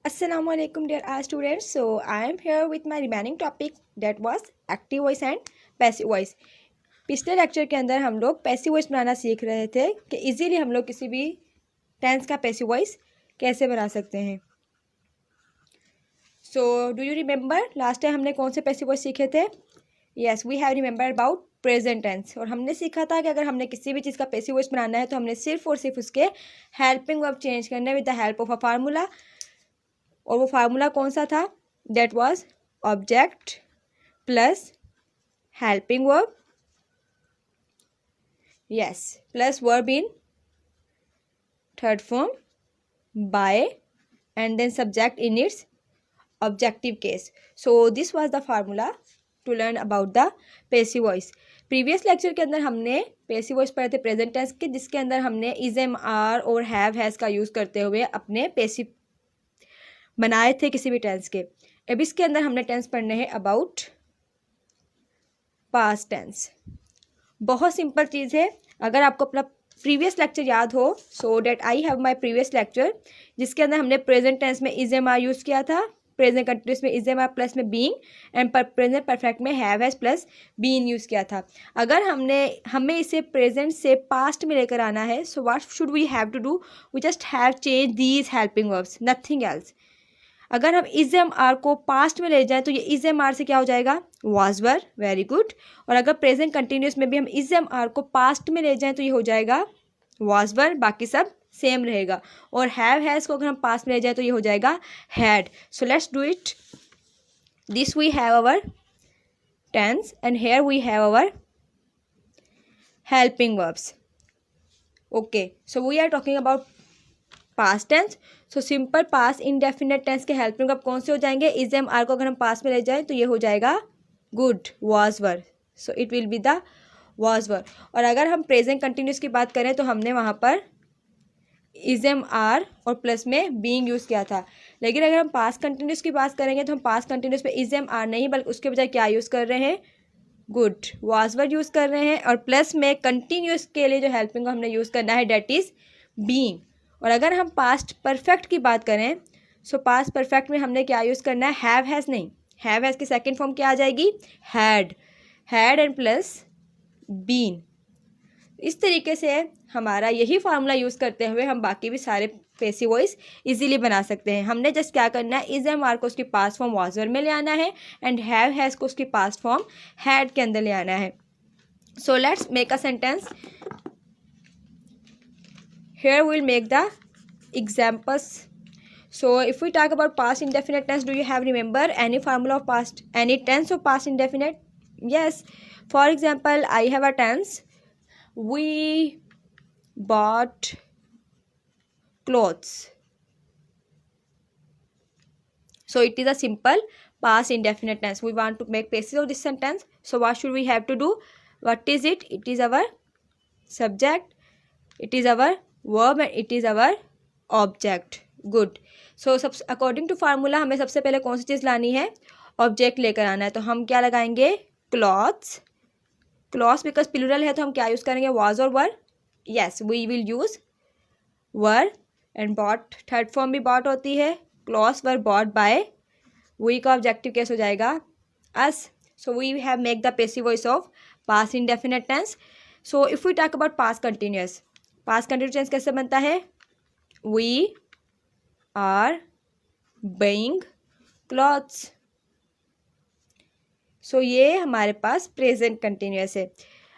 Assalamu alaikum dear all students. So I am here with my remaining topic that was active voice and passive voice. पिछले lecture के अंदर हम लोग passive voice बनाना सीख रहे थे कि इजीली हम लोग किसी भी टेंस का पैसिव वॉइस कैसे बना सकते हैं. So do you remember last time हमने कौन से पैसिव वॉइस सीखे थे? Yes, we have remember about present tense. और हमने सीखा था कि अगर हमने किसी भी चीज़ का पैसिव वॉइस बनाना है तो हमने सिर्फ और सिर्फ उसके हेल्पिंग वर्ब चेंज करना है with the help of a formula. और वो फार्मूला कौन सा था? That was object plus helping verb, yes, plus verb in third form by and then subject in its objective case. So this was the formula to learn about the passive voice. Previous lecture के अंदर हमने passive voice पढ़े थे present tense के, जिसके अंदर हमने is am are और हैव हैज़ का यूज़ करते हुए अपने पैसिव बनाए थे किसी भी टेंस के. अब इसके अंदर हमने टेंस पढ़ने हैं अबाउट पास्ट टेंस. बहुत सिंपल चीज़ है. अगर आपको अपना प्रीवियस लेक्चर याद हो, so that I have my previous lecture जिसके अंदर हमने प्रेजेंट टेंस में इज एम आर यूज़ किया था, प्रेजेंट कंटिन्यूस में इज एम आर प्लस में बीइंग, एंड प्रेजेंट परफेक्ट में have has plus being use किया था. अगर हमें इसे प्रेजेंट से पास्ट में लेकर आना है, so what should we have to do? We just have change these helping verbs, nothing else. अगर हम इज एम आर को पास्ट में ले जाएं तो ये इज एम आर से क्या हो जाएगा? Was were. Very good. और अगर प्रेजेंट कंटिन्यूस में भी हम इज एम आर को पास्ट में ले जाएं तो ये हो जाएगा वाज वर, बाकी सब सेम रहेगा. और हैव हैज़ को अगर हम पास्ट में ले जाएं तो ये हो जाएगा had. So let's do it. This we have our tense and here we have our helping verbs. Okay, so we are talking about past tense. So simple past indefinite tense के helping verb कौन से हो जाएंगे? Is am are को अगर हम past में ले जाएं तो ये हो जाएगा good, was were. So it will be the was वर. और अगर हम प्रेजेंट कंटिन्यूस की बात करें तो हमने वहाँ पर इज एम आर और प्लस में बीइंग यूज़ किया था. लेकिन अगर हम पास्ट कंटिन्यूस की बात करेंगे तो हम पास्ट कंटिन्यूस में इज एम आर नहीं बल्कि उसके बजाय क्या यूज़ कर रहे हैं? गुड, वाज वर यूज़ कर रहे हैं. और प्लस में कंटिन्यूस के लिए जो हेल्पिंग हमने यूज़ करना है डेट इज़ बीइंग. और अगर हम पास्ट परफेक्ट की बात करें, सो पास्ट परफेक्ट में हमने क्या यूज़ करना है? हैव हैज़ नहीं. हैव हैज़ की सेकेंड फॉर्म क्या आ जाएगी? Had. Had and plus been. इस तरीके से हमारा यही फार्मूला यूज़ करते हुए हम बाकी भी सारे पैसिव वॉइस इजीली बना सकते हैं. हमने जस्ट क्या करना है? इज एम आर को उसकी पास्ट फॉर्म वाज वर में ले आना है एंड हैव हैज़ को उसकी पास्ट फॉर्म हैड के अंदर ले आना है. So let's make a sentence. Here we will make the examples. So if we talk about past indefinite tense, do you have remember any formula of past, any tense of past indefinite? Yes. For example, I have a tense. We bought clothes. So it is a simple past indefinite tense. We want to make basis of this sentence. So what should we have to do? What is it? It is our subject. It is our verb and it is our object. Good. So सब according to formula हमें सबसे पहले कौन सी चीज़ लानी है? Object लेकर आना है. तो हम क्या लगाएंगे? क्लॉथ्स. क्लॉथ्स बिकॉज प्लूरल है तो हम क्या यूज़ करेंगे? वाज और were. Yes, we will use were. And bought third form भी बॉट होती है. Clothes were bought by. We का ऑब्जेक्टिव केस हो जाएगा us. So we have make the passive voice of past indefinite tense. So if we talk about past continuous, past continuous tense कैसे बनता है? We are buying clothes. So ये हमारे पास present continuous है.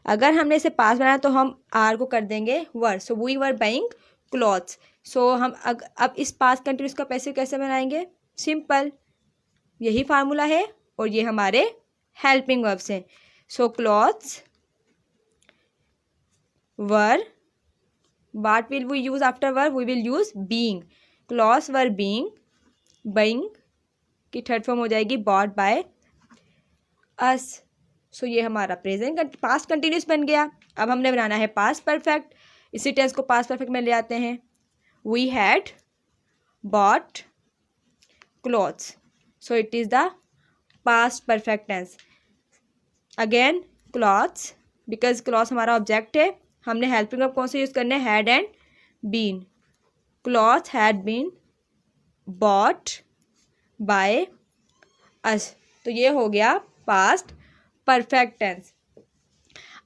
अगर हमने इसे पास्ट बनाया तो हम आर को कर देंगे were. So we were buying clothes. So हम अब इस पास्ट कंटिन्यूस का पैसिव कैसे बनाएंगे? सिंपल, यही फार्मूला है और ये हमारे हेल्पिंग वर्ब्स हैं. So clothes were. What will we use after verb? We will use being. Clothes were being. Buying की थर्ड फॉर्म हो जाएगी bought by us. सो ये हमारा प्रेजेंट पास्ट कंटिन्यूस बन गया. अब हमने बनाना है पास्ट परफेक्ट. इसी टेंस को पास्ट परफेक्ट में ले आते हैं. We had bought clothes. So it is the past perfect tense. Again clothes, because clothes हमारा ऑब्जेक्ट है. हमने हेल्पिंग वर्ब कौन से यूज़ करने हैं? Had and been. Cloth had been bought by us. तो ये हो गया पास्ट परफेक्ट टेंस।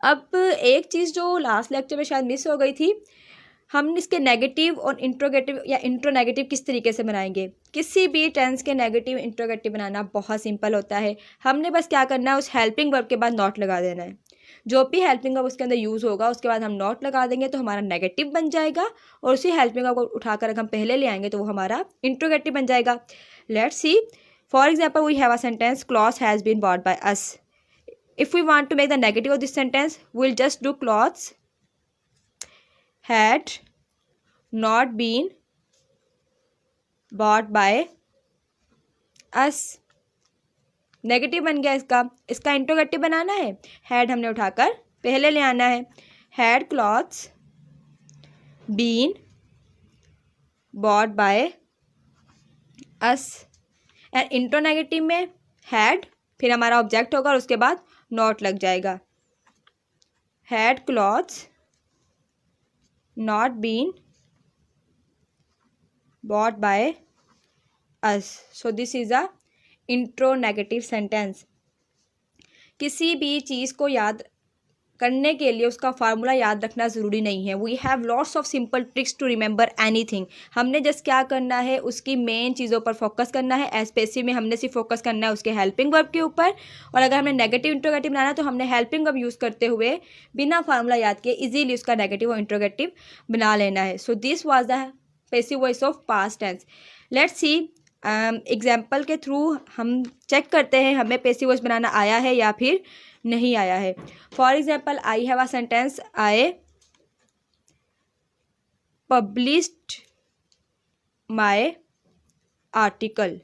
अब एक चीज़ जो लास्ट लेक्चर में शायद मिस हो गई थी, हम इसके नेगेटिव और इंट्रोगेटिव या इंट्रोनेगेटिव किस तरीके से बनाएंगे। किसी भी टेंस के नेगेटिव इंट्रोगेटिव बनाना बहुत सिंपल होता है। हमने बस क्या करना है, उस हेल्पिंग वर्ब के बाद नॉट लगा देना है। जो भी हेल्पिंग वर्ब उसके अंदर यूज़ होगा उसके बाद हम नॉट लगा देंगे तो हमारा नेगेटिव बन जाएगा, और उसी हेल्पिंग वर्ब को उठाकर अगर हम पहले ले आएंगे तो वो हमारा इंट्रोगेटिव बन जाएगा। Let's see, for example we have a sentence, clothes has been bought by us. If we want to make the negative of this sentence, we'll just do clothes had not been bought by us। Negative बन गया इसका। इसका interrogative बनाना है, had हमने उठाकर पहले ले आना है। Had clothes been bought by us. And interronegative में हैड, फिर हमारा ऑब्जेक्ट होगा और उसके बाद नॉट लग जाएगा। Had clothes not been bought by us. So this is a interronegative sentence. किसी भी चीज़ को याद करने के लिए उसका फार्मूला याद रखना ज़रूरी नहीं है। We have lots of simple tricks to remember anything. हमने जस्ट क्या करना है, उसकी मेन चीज़ों पर फोकस करना है। एज पैसिव में हमने सिर्फ फोकस करना है उसके हेल्पिंग वर्ब के ऊपर, और अगर हमने नेगेटिव इंट्रोगेटिव बनाना है तो हमने हेल्पिंग वर्ब यूज़ करते हुए बिना फार्मूला याद किए इजीली उसका नेगेटिव और इंट्रोगेटिव बना लेना है। So this was the passive voice of past tense. Let's see, example के थ्रू हम चेक करते हैं हमें पैसिव वॉइस बनाना आया है या फिर नहीं आया है। For example, I have a sentence, I published my article.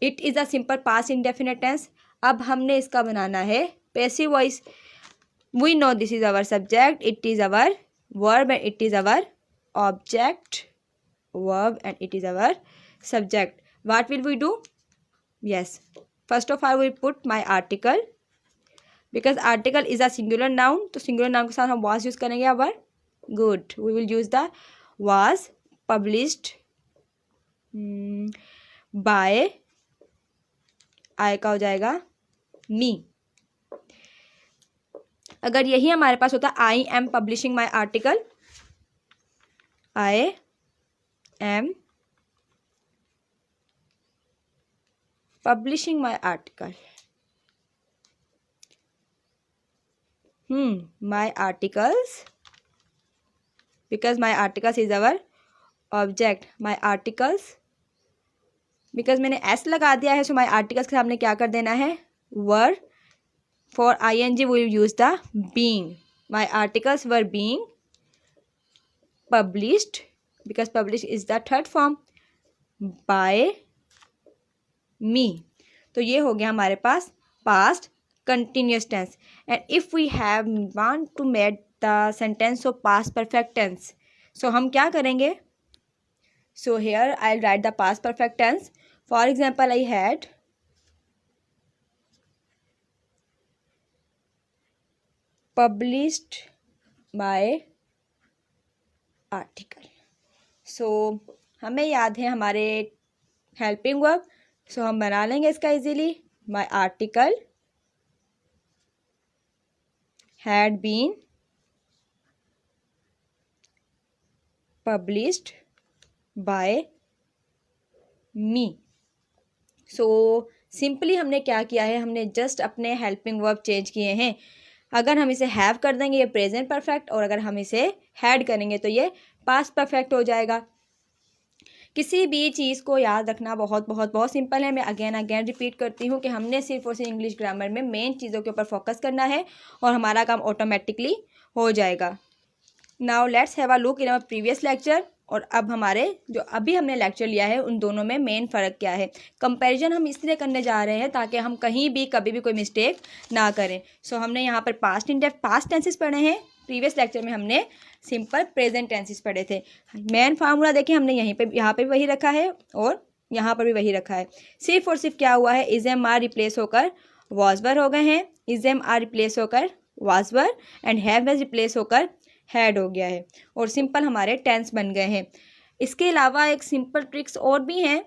It is a simple past indefinite tense. अब हमने इसका बनाना है passive voice. We know this is our subject, it is our verb and it is our object, verb and it is our subject. What will we do? Yes, first of all we put my article, because article is a singular noun, तो singular noun के साथ हम was use करेंगे our. Good, we will use the was published by, I का हो जाएगा me. अगर यही हमारे पास होता I am publishing my article, I am publishing my article, my articles, because my articles is our object, my articles, because मैंने s लगा दिया है, so my articles के सामने क्या कर देना है, were। for ing we will use the being। my articles were being published, because published is the third form, by me। तो ये हो गया हमारे पास past continuous tense। and if we have want to make the sentence of past perfect tense, so हम क्या करेंगे? so here I'll write the past perfect tense। for example, I had published my article। so हमें याद है हमारे helping verb, so हम बना लेंगे इसका easily. my article had been published by me। So simply हमने क्या किया है, हमने जस्ट अपने हेल्पिंग वर्ब चेंज किए हैं। अगर हम इसे हैव कर देंगे ये प्रेजेंट परफेक्ट, और अगर हम इसे हैड करेंगे तो ये पास्ट परफेक्ट हो जाएगा। किसी भी चीज़ को याद रखना बहुत बहुत बहुत सिंपल है। मैं अगेन रिपीट करती हूँ कि हमने सिर्फ और सिर्फ इंग्लिश ग्रामर में मेन चीज़ों के ऊपर फोकस करना है और हमारा काम ऑटोमेटिकली हो जाएगा। Now let's have a look in our previous lecture. और अब हमारे जो अभी हमने लेक्चर लिया है उन दोनों में मेन फ़र्क क्या है। कंपैरिजन हम इसलिए करने जा रहे हैं ताकि हम कहीं भी कभी भी कोई मिस्टेक ना करें। सो हमने यहाँ पर पास्ट टेंसेस पढ़े हैं। प्रीवियस लेक्चर में हमने सिंपल प्रेजेंट टेंसेस पढ़े थे। मेन फार्मूला देखिए हमने यहाँ पे भी वही रखा है और यहाँ पर भी वही रखा है। सिर्फ और सिर्फ क्या हुआ है, इज एम आर रिप्लेस होकर वॉज वर हो गए हैं, इज एम आर रिप्लेस होकर was were, and have has replace होकर हैड हो गया है, और सिंपल हमारे टेंस बन गए हैं। इसके अलावा एक सिंपल ट्रिक्स और भी हैं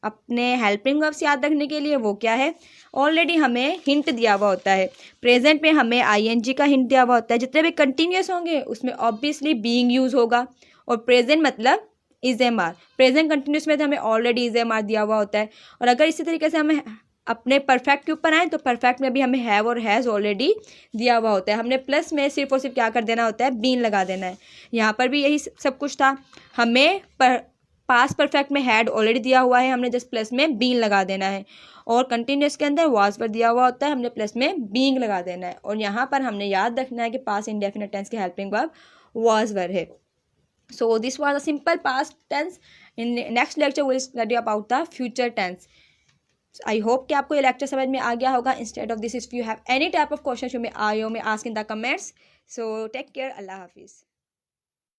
अपने हेल्पिंग वर्ब्स याद रखने के लिए। वो क्या है, ऑलरेडी हमें हिंट दिया हुआ होता है। प्रेजेंट में हमें आईएनजी का हिंट दिया हुआ होता है। जितने भी कंटिन्यूस होंगे उसमें ऑब्वियसली बीइंग यूज होगा। और प्रेजेंट मतलब is am are, present continuous में तो हमें ऑलरेडी इज एम आर दिया हुआ होता है। और अगर इसी तरीके से हमें अपने परफेक्ट के ऊपर आए तो परफेक्ट में भी हमें हैव और हैज़ ऑलरेडी दिया हुआ होता है। हमने प्लस में सिर्फ और सिर्फ क्या कर देना होता है, बीन लगा देना है। यहाँ पर भी यही सब कुछ था। हमें पास परफेक्ट में हैड ऑलरेडी दिया हुआ है, हमने जस्ट प्लस में बीन लगा देना है। और कंटिन्यूस के अंदर वाज पर दिया हुआ होता है, हमने प्लस में बीइंग लगा देना है। और यहाँ पर हमने याद रखना है कि पास इंडेफिनिट टेंस के हेल्पिंग वर्ब वाज वर है। So this was a simple past tense. In next lecture will study about the future tense. I hope कि आपको ये लेक्चर समझ में आ गया होगा। Instead of this, if you have any type of question you may ask in the comments. So take care, अल्लाह हाफिज़।